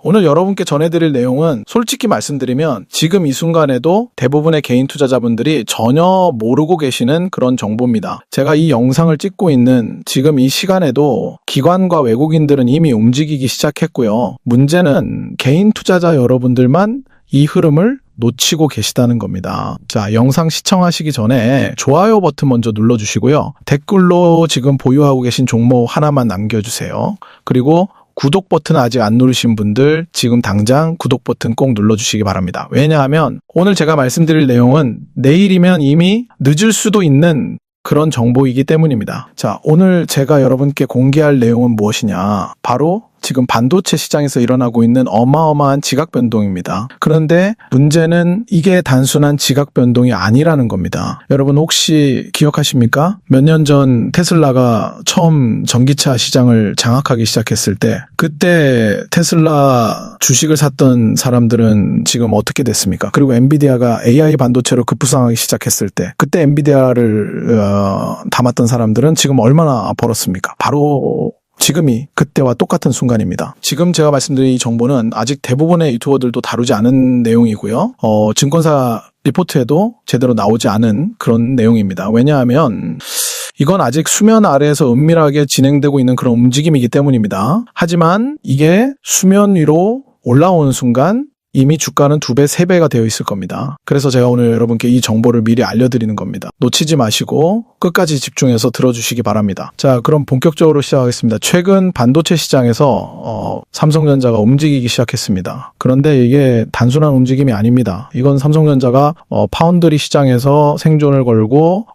오늘 여러분께 전해드릴 내용은 솔직히 말씀드리면 지금 이 순간에도 대부분의 개인 투자자분들이 전혀 모르고 계시는 그런 정보입니다. 제가 이 영상을 찍고 있는 지금 이 시간에도 기관과 외국인들은 이미 움직이기 시작했고요. 문제는 개인 투자자 여러분들만 이 흐름을 놓치고 계시다는 겁니다. 자, 영상 시청하시기 전에 좋아요 버튼 먼저 눌러주시고요. 댓글로 지금 보유하고 계신 종목 하나만 남겨주세요. 그리고 구독 버튼 아직 안 누르신 분들 지금 당장 구독 버튼 꼭 눌러주시기 바랍니다. 왜냐하면 오늘 제가 말씀드릴 내용은 내일이면 이미 늦을 수도 있는 그런 정보이기 때문입니다. 자, 오늘 제가 여러분께 공개할 내용은 무엇이냐? 바로 지금 반도체 시장에서 일어나고 있는 어마어마한 지각 변동입니다. 그런데 문제는 이게 단순한 지각 변동이 아니라는 겁니다. 여러분 혹시 기억하십니까? 몇 년 전 테슬라가 처음 전기차 시장을 장악하기 시작했을 때 그때 테슬라 주식을 샀던 사람들은 지금 어떻게 됐습니까? 그리고 엔비디아가 AI 반도체로 급부상하기 시작했을 때 그때 엔비디아를 담았던 사람들은 지금 얼마나 벌었습니까? 바로 지금이 그때와 똑같은 순간입니다. 지금 제가 말씀드린 이 정보는 아직 대부분의 유튜버들도 다루지 않은 내용이고요. 증권사 리포트에도 제대로 나오지 않은 그런 내용입니다. 왜냐하면 이건 아직 수면 아래에서 은밀하게 진행되고 있는 그런 움직임이기 때문입니다. 하지만 이게 수면 위로 올라오는 순간 이미 주가는 2배, 3배가 되어 있을 겁니다. 그래서 제가 오늘 여러분께 이 정보를 미리 알려드리는 겁니다. 놓치지 마시고 끝까지 집중해서 들어주시기 바랍니다. 자, 그럼 본격적으로 시작하겠습니다. 최근 반도체 시장에서 삼성전자가 움직이기 시작했습니다. 그런데 이게 단순한 움직임이 아닙니다. 이건 삼성전자가 파운드리 시장에서 생존을 걸고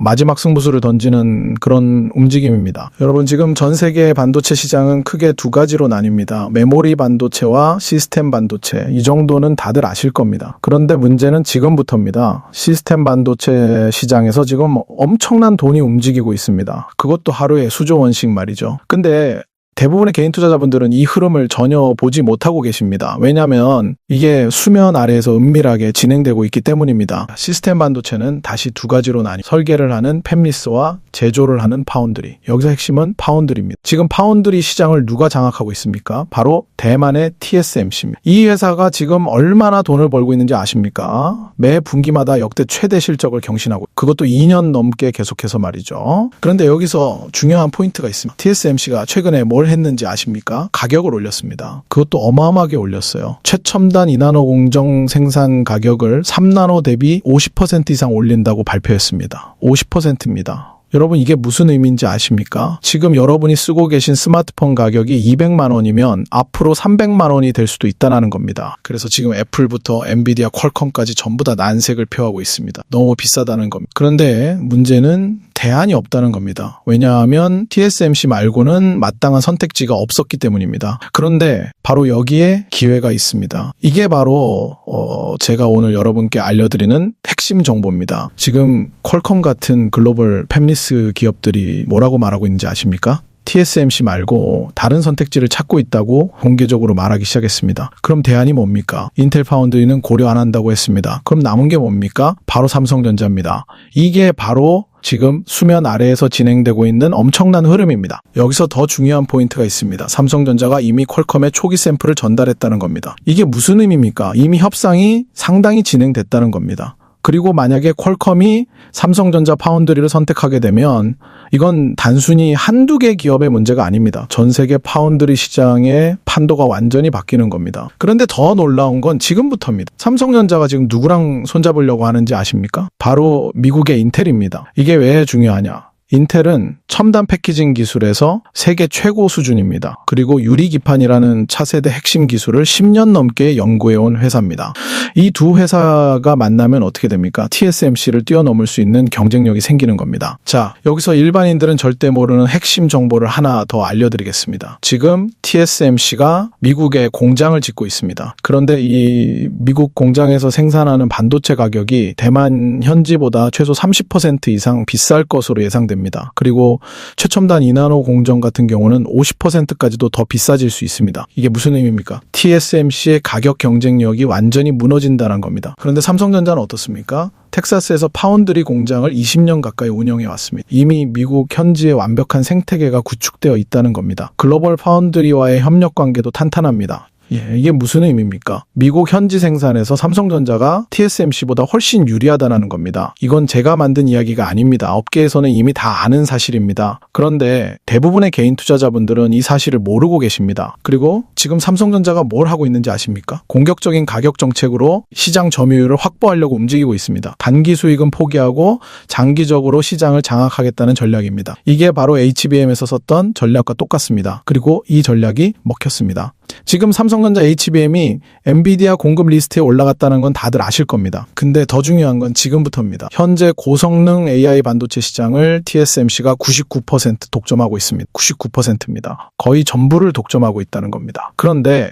마지막 승부수를 던지는 그런 움직임입니다. 여러분 지금 전 세계의 반도체 시장은 크게 두 가지로 나뉩니다. 메모리 반도체와 시스템 반도체. 이 정도는 다들 아실 겁니다. 그런데 문제는 지금부터입니다. 시스템 반도체 시장에서 지금 엄청난 돈이 움직이고 있습니다. 그것도 하루에 수조 원씩 말이죠. 근데 대부분의 개인 투자자분들은 이 흐름을 전혀 보지 못하고 계십니다. 왜냐하면 이게 수면 아래에서 은밀하게 진행되고 있기 때문입니다. 시스템 반도체는 다시 두 가지로 나뉘 설계를 하는 팹리스와 제조를 하는 파운드리. 여기서 핵심은 파운드리입니다. 지금 파운드리 시장을 누가 장악하고 있습니까? 바로 대만의 TSMC입니다. 이 회사가 지금 얼마나 돈을 벌고 있는지 아십니까? 매 분기마다 역대 최대 실적을 경신하고 그것도 2년 넘게 계속해서 말이죠. 그런데 여기서 중요한 포인트가 있습니다. TSMC가 최근에 뭘 했는지 아십니까? 가격을 올렸습니다. 그것도 어마어마하게 올렸어요. 최첨단 2나노 공정 생산 가격을 3나노 대비 50% 이상 올린다고 발표했습니다. 50%입니다. 여러분 이게 무슨 의미인지 아십니까? 지금 여러분이 쓰고 계신 스마트폰 가격이 200만 원이면 앞으로 300만 원이 될 수도 있다는 겁니다. 그래서 지금 애플부터 엔비디아, 퀄컴까지 전부 다 난색을 표하고 있습니다. 너무 비싸다는 겁니다. 그런데 문제는 대안이 없다는 겁니다. 왜냐하면 TSMC 말고는 마땅한 선택지가 없었기 때문입니다. 그런데 바로 여기에 기회가 있습니다. 이게 바로 제가 오늘 여러분께 알려드리는 핵심 정보입니다. 지금 퀄컴 같은 글로벌 팹리스 기업들이 뭐라고 말하고 있는지 아십니까? TSMC 말고 다른 선택지를 찾고 있다고 공개적으로 말하기 시작했습니다. 그럼 대안이 뭡니까? 인텔 파운드리는 고려 안 한다고 했습니다. 그럼 남은 게 뭡니까? 바로 삼성전자입니다. 이게 바로 지금 수면 아래에서 진행되고 있는 엄청난 흐름입니다. 여기서 더 중요한 포인트가 있습니다. 삼성전자가 이미 퀄컴에 초기 샘플을 전달했다는 겁니다. 이게 무슨 의미입니까? 이미 협상이 상당히 진행됐다는 겁니다. 그리고 만약에 퀄컴이 삼성전자 파운드리를 선택하게 되면 이건 단순히 한두 개 기업의 문제가 아닙니다. 전 세계 파운드리 시장의 판도가 완전히 바뀌는 겁니다. 그런데 더 놀라운 건 지금부터입니다. 삼성전자가 지금 누구랑 손잡으려고 하는지 아십니까? 바로 미국의 인텔입니다. 이게 왜 중요하냐? 인텔은 첨단 패키징 기술에서 세계 최고 수준입니다. 그리고 유리기판이라는 차세대 핵심 기술을 10년 넘게 연구해온 회사입니다. 이 두 회사가 만나면 어떻게 됩니까? TSMC를 뛰어넘을 수 있는 경쟁력이 생기는 겁니다. 자, 여기서 일반인들은 절대 모르는 핵심 정보를 하나 더 알려드리겠습니다. 지금 TSMC가 미국에 공장을 짓고 있습니다. 그런데 이 미국 공장에서 생산하는 반도체 가격이 대만 현지보다 최소 30% 이상 비쌀 것으로 예상됩니다. 그리고 최첨단 2나노 공정 같은 경우는 50%까지도 더 비싸질 수 있습니다. 이게 무슨 의미입니까? TSMC의 가격 경쟁력이 완전히 무너진다는 겁니다. 그런데 삼성전자는 어떻습니까? 텍사스에서 파운드리 공장을 20년 가까이 운영해 왔습니다. 이미 미국 현지의 완벽한 생태계가 구축되어 있다는 겁니다. 글로벌 파운드리와의 협력 관계도 탄탄합니다. 이게 무슨 의미입니까? 미국 현지 생산에서 삼성전자가 TSMC보다 훨씬 유리하다는 겁니다. 이건 제가 만든 이야기가 아닙니다. 업계에서는 이미 다 아는 사실입니다. 그런데 대부분의 개인 투자자분들은 이 사실을 모르고 계십니다. 그리고 지금 삼성전자가 뭘 하고 있는지 아십니까? 공격적인 가격 정책으로 시장 점유율을 확보하려고 움직이고 있습니다. 단기 수익은 포기하고 장기적으로 시장을 장악하겠다는 전략입니다. 이게 바로 HBM에서 썼던 전략과 똑같습니다. 그리고 이 전략이 먹혔습니다. 지금 삼성전자 HBM이 엔비디아 공급 리스트에 올라갔다는 건 다들 아실 겁니다. 근데 더 중요한 건 지금부터입니다. 현재 고성능 AI 반도체 시장을 TSMC가 99% 독점하고 있습니다. 99%입니다. 거의 전부를 독점하고 있다는 겁니다. 그런데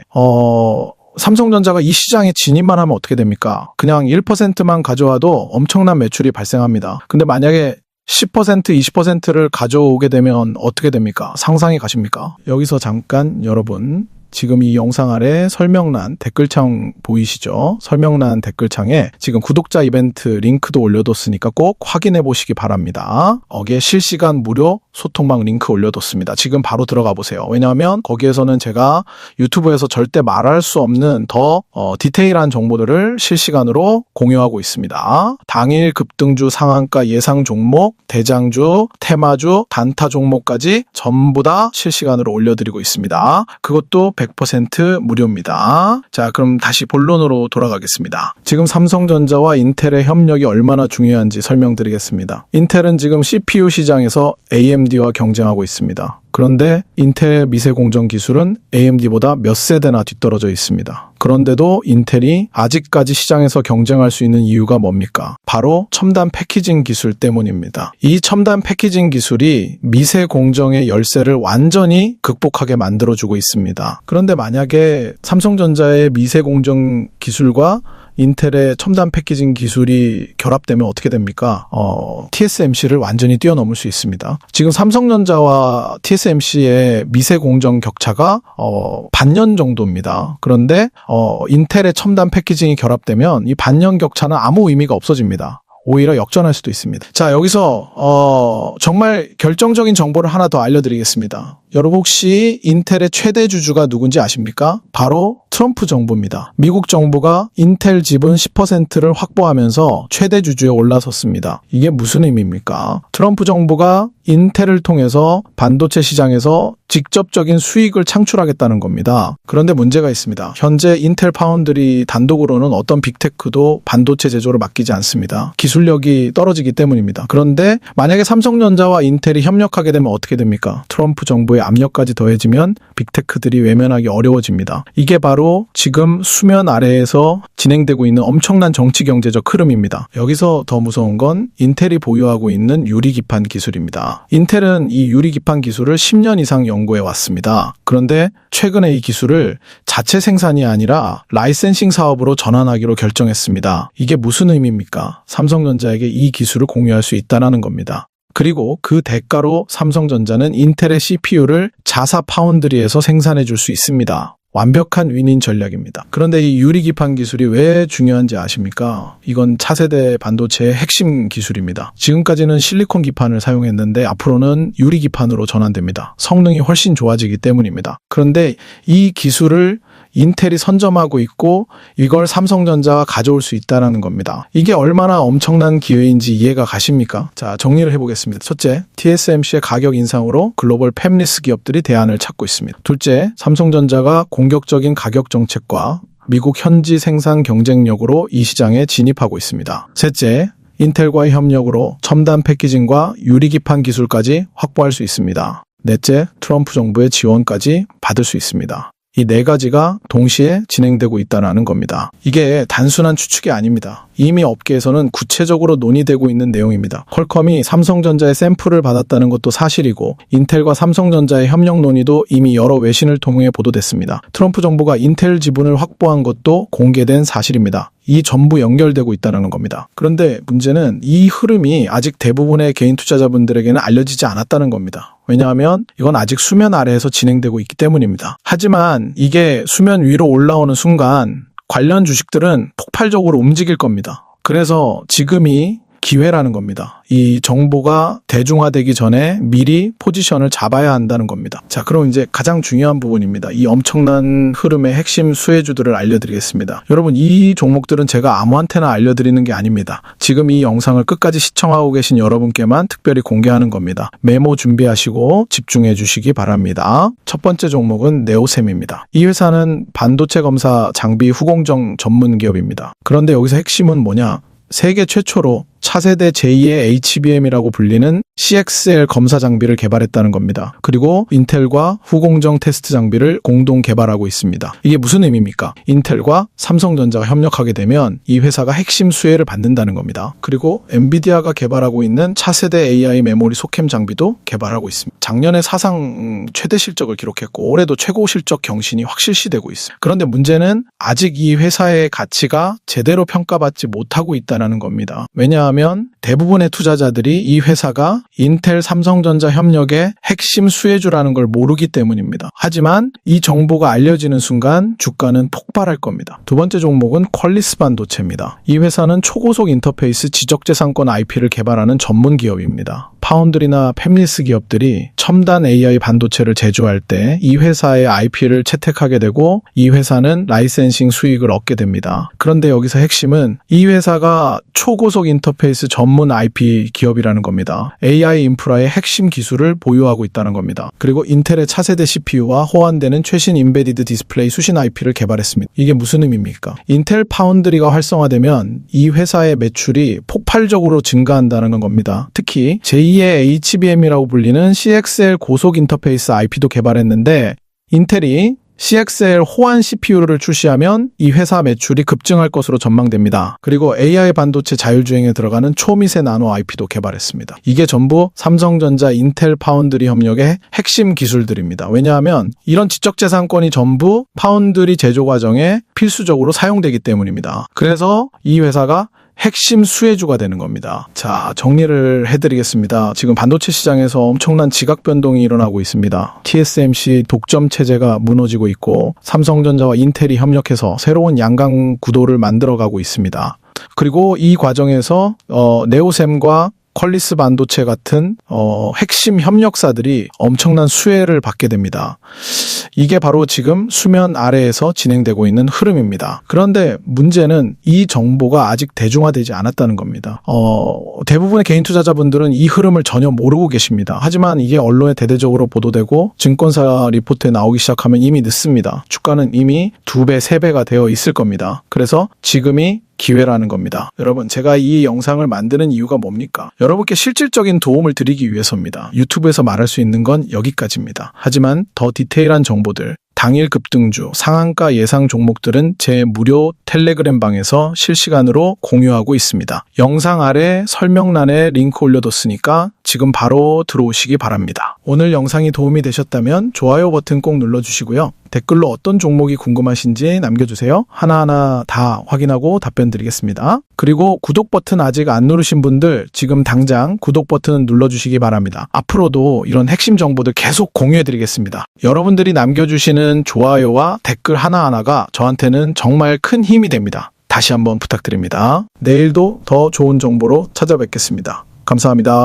삼성전자가 이 시장에 진입만 하면 어떻게 됩니까? 그냥 1%만 가져와도 엄청난 매출이 발생합니다. 근데 만약에 10%, 20%를 가져오게 되면 어떻게 됩니까? 상상이 가십니까? 여기서 잠깐 여러분, 지금 이 영상 아래 설명란 댓글창 보이시죠? 설명란 댓글창에 지금 구독자 이벤트 링크도 올려뒀으니까 꼭 확인해 보시기 바랍니다. 거기에 실시간 무료 소통방 링크 올려뒀습니다. 지금 바로 들어가 보세요. 왜냐하면 거기에서는 제가 유튜브에서 절대 말할 수 없는 더 디테일한 정보들을 실시간으로 공유하고 있습니다. 당일 급등주 상한가 예상 종목, 대장주, 테마주, 단타 종목까지 전부 다 실시간으로 올려드리고 있습니다. 그것도 100% 무료입니다. 자, 그럼 다시 본론으로 돌아가겠습니다. 지금 삼성전자와 인텔의 협력이 얼마나 중요한지 설명드리겠습니다. 인텔은 지금 CPU 시장에서 AMD와 경쟁하고 있습니다. 그런데 인텔의 미세 공정 기술은 AMD보다 몇 세대나 뒤떨어져 있습니다. 그런데도 인텔이 아직까지 시장에서 경쟁할 수 있는 이유가 뭡니까? 바로 첨단 패키징 기술 때문입니다. 이 첨단 패키징 기술이 미세 공정의 열쇠를 완전히 극복하게 만들어주고 있습니다. 그런데 만약에 삼성전자의 미세 공정 기술과 인텔의 첨단 패키징 기술이 결합되면 어떻게 됩니까? TSMC를 완전히 뛰어넘을 수 있습니다. 지금 삼성전자와 TSMC의 미세 공정 격차가 반년 정도입니다. 그런데 인텔의 첨단 패키징이 결합되면 이 반년 격차는 아무 의미가 없어집니다. 오히려 역전할 수도 있습니다. 자, 여기서 정말 결정적인 정보를 하나 더 알려드리겠습니다. 여러분 혹시 인텔의 최대 주주가 누군지 아십니까? 바로 트럼프 정부입니다. 미국 정부가 인텔 지분 10%를 확보하면서 최대 주주에 올라섰습니다. 이게 무슨 의미입니까? 트럼프 정부가 인텔을 통해서 반도체 시장에서 직접적인 수익을 창출하겠다는 겁니다. 그런데 문제가 있습니다. 현재 인텔 파운드리 단독으로는 어떤 빅테크도 반도체 제조를 맡기지 않습니다. 기술력이 떨어지기 때문입니다. 그런데 만약에 삼성전자와 인텔이 협력하게 되면 어떻게 됩니까? 트럼프 정부의 압력까지 더해지면 빅테크들이 외면하기 어려워집니다. 이게 바로 지금 수면 아래에서 진행되고 있는 엄청난 정치 경제적 흐름입니다. 여기서 더 무서운 건 인텔이 보유하고 있는 유리기판 기술입니다. 인텔은 이 유리기판 기술을 10년 이상 연구해 왔습니다. 그런데 최근에 이 기술을 자체 생산이 아니라 라이센싱 사업으로 전환하기로 결정했습니다. 이게 무슨 의미입니까? 삼성전자에게 이 기술을 공유할 수 있다는 겁니다. 그리고 그 대가로 삼성전자는 인텔의 CPU를 자사 파운드리에서 생산해 줄 수 있습니다. 완벽한 윈윈 전략입니다. 그런데 이 유리기판 기술이 왜 중요한지 아십니까? 이건 차세대 반도체의 핵심 기술입니다. 지금까지는 실리콘 기판을 사용했는데 앞으로는 유리기판으로 전환됩니다. 성능이 훨씬 좋아지기 때문입니다. 그런데 이 기술을 인텔이 선점하고 있고 이걸 삼성전자가 가져올 수 있다는 겁니다. 이게 얼마나 엄청난 기회인지 이해가 가십니까? 자, 정리를 해보겠습니다. 첫째, TSMC의 가격 인상으로 글로벌 팹리스 기업들이 대안을 찾고 있습니다. 둘째, 삼성전자가 공격적인 가격 정책과 미국 현지 생산 경쟁력으로 이 시장에 진입하고 있습니다. 셋째, 인텔과의 협력으로 첨단 패키징과 유리기판 기술까지 확보할 수 있습니다. 넷째, 트럼프 정부의 지원까지 받을 수 있습니다. 이 네 가지가 동시에 진행되고 있다는 겁니다. 이게 단순한 추측이 아닙니다. 이미 업계에서는 구체적으로 논의되고 있는 내용입니다. 퀄컴이 삼성전자의 샘플을 받았다는 것도 사실이고 인텔과 삼성전자의 협력 논의도 이미 여러 외신을 통해 보도됐습니다. 트럼프 정부가 인텔 지분을 확보한 것도 공개된 사실입니다. 이 전부 연결되고 있다는 겁니다. 그런데 문제는 이 흐름이 아직 대부분의 개인 투자자분들에게는 알려지지 않았다는 겁니다. 왜냐하면 이건 아직 수면 아래에서 진행되고 있기 때문입니다. 하지만 이게 수면 위로 올라오는 순간 관련 주식들은 폭발적으로 움직일 겁니다. 그래서 지금이 기회라는 겁니다. 이 정보가 대중화되기 전에 미리 포지션을 잡아야 한다는 겁니다. 자, 그럼 이제 가장 중요한 부분입니다. 이 엄청난 흐름의 핵심 수혜주들을 알려드리겠습니다. 여러분, 이 종목들은 제가 아무한테나 알려드리는 게 아닙니다. 지금 이 영상을 끝까지 시청하고 계신 여러분께만 특별히 공개하는 겁니다. 메모 준비하시고 집중해 주시기 바랍니다. 첫 번째 종목은 네오셈입니다. 이 회사는 반도체 검사 장비 후공정 전문 기업입니다. 그런데 여기서 핵심은 뭐냐? 세계 최초로 차세대 제2의 HBM이라고 불리는 CXL 검사 장비를 개발했다는 겁니다. 그리고 인텔과 후공정 테스트 장비를 공동 개발하고 있습니다. 이게 무슨 의미입니까? 인텔과 삼성전자가 협력하게 되면 이 회사가 핵심 수혜를 받는다는 겁니다. 그리고 엔비디아가 개발하고 있는 차세대 AI 메모리 소캠 장비도 개발하고 있습니다. 작년에 사상 최대 실적을 기록했고 올해도 최고 실적 경신이 확실시되고 있어요. 그런데 문제는 아직 이 회사의 가치가 제대로 평가받지 못하고 있다는 겁니다. 왜냐하면 대부분의 투자자들이 이 회사가 인텔 삼성전자 협력의 핵심 수혜주라는 걸 모르기 때문입니다. 하지만 이 정보가 알려지는 순간 주가는 폭발할 겁니다. 두 번째 종목은 퀄리스 반도체입니다. 이 회사는 초고속 인터페이스 지적재산권 IP를 개발하는 전문 기업입니다. 파운드리나 팹리스 기업들이 첨단 AI 반도체를 제조할 때 이 회사의 IP를 채택하게 되고 이 회사는 라이센싱 수익을 얻게 됩니다. 그런데 여기서 핵심은 이 회사가 초고속 인터페이스 전문 IP 기업이라는 겁니다. AI 인프라의 핵심 기술을 보유하고 있다는 겁니다. 그리고 인텔의 차세대 CPU와 호환되는 최신 인베디드 디스플레이 수신 IP를 개발했습니다. 이게 무슨 의미입니까? 인텔 파운드리가 활성화되면 이 회사의 매출이 폭발적으로 증가한다는 겁니다. 특히 제2의 HBM이라고 불리는 CXL 고속 인터페이스 IP도 개발했는데 인텔이 CXL 호환 CPU를 출시하면 이 회사 매출이 급증할 것으로 전망됩니다. 그리고 AI 반도체 자율주행에 들어가는 초미세 나노 IP도 개발했습니다. 이게 전부 삼성전자 인텔 파운드리 협력의 핵심 기술들입니다. 왜냐하면 이런 지적재산권이 전부 파운드리 제조 과정에 필수적으로 사용되기 때문입니다. 그래서 이 회사가 핵심 수혜주가 되는 겁니다. 자, 정리를 해드리겠습니다. 지금 반도체 시장에서 엄청난 지각 변동이 일어나고 있습니다. TSMC 독점 체제가 무너지고 있고 삼성전자와 인텔이 협력해서 새로운 양강 구도를 만들어가고 있습니다. 그리고 이 과정에서 네오셈과 퀄리스 반도체 같은 핵심 협력사들이 엄청난 수혜를 받게 됩니다. 이게 바로 지금 수면 아래에서 진행되고 있는 흐름입니다. 그런데 문제는 이 정보가 아직 대중화되지 않았다는 겁니다. 대부분의 개인 투자자분들은 이 흐름을 전혀 모르고 계십니다. 하지만 이게 언론에 대대적으로 보도되고 증권사 리포트에 나오기 시작하면 이미 늦습니다. 주가는 이미 2배, 3배가 되어 있을 겁니다. 그래서 지금이 기회라는 겁니다. 여러분, 제가 이 영상을 만드는 이유가 뭡니까? 여러분께 실질적인 도움을 드리기 위해서입니다. 유튜브에서 말할 수 있는 건 여기까지입니다. 하지만 더 디테일한 정보들, 당일 급등주, 상한가 예상 종목들은 제 무료 텔레그램 방에서 실시간으로 공유하고 있습니다. 영상 아래 설명란에 링크 올려뒀으니까 지금 바로 들어오시기 바랍니다. 오늘 영상이 도움이 되셨다면 좋아요 버튼 꼭 눌러주시고요. 댓글로 어떤 종목이 궁금하신지 남겨주세요. 하나하나 다 확인하고 답변 드리겠습니다. 그리고 구독 버튼 아직 안 누르신 분들 지금 당장 구독 버튼 눌러주시기 바랍니다. 앞으로도 이런 핵심 정보들 계속 공유해드리겠습니다. 여러분들이 남겨주시는 좋아요와 댓글 하나하나가 저한테는 정말 큰 힘이 됩니다. 다시 한번 부탁드립니다. 내일도 더 좋은 정보로 찾아뵙겠습니다. 감사합니다.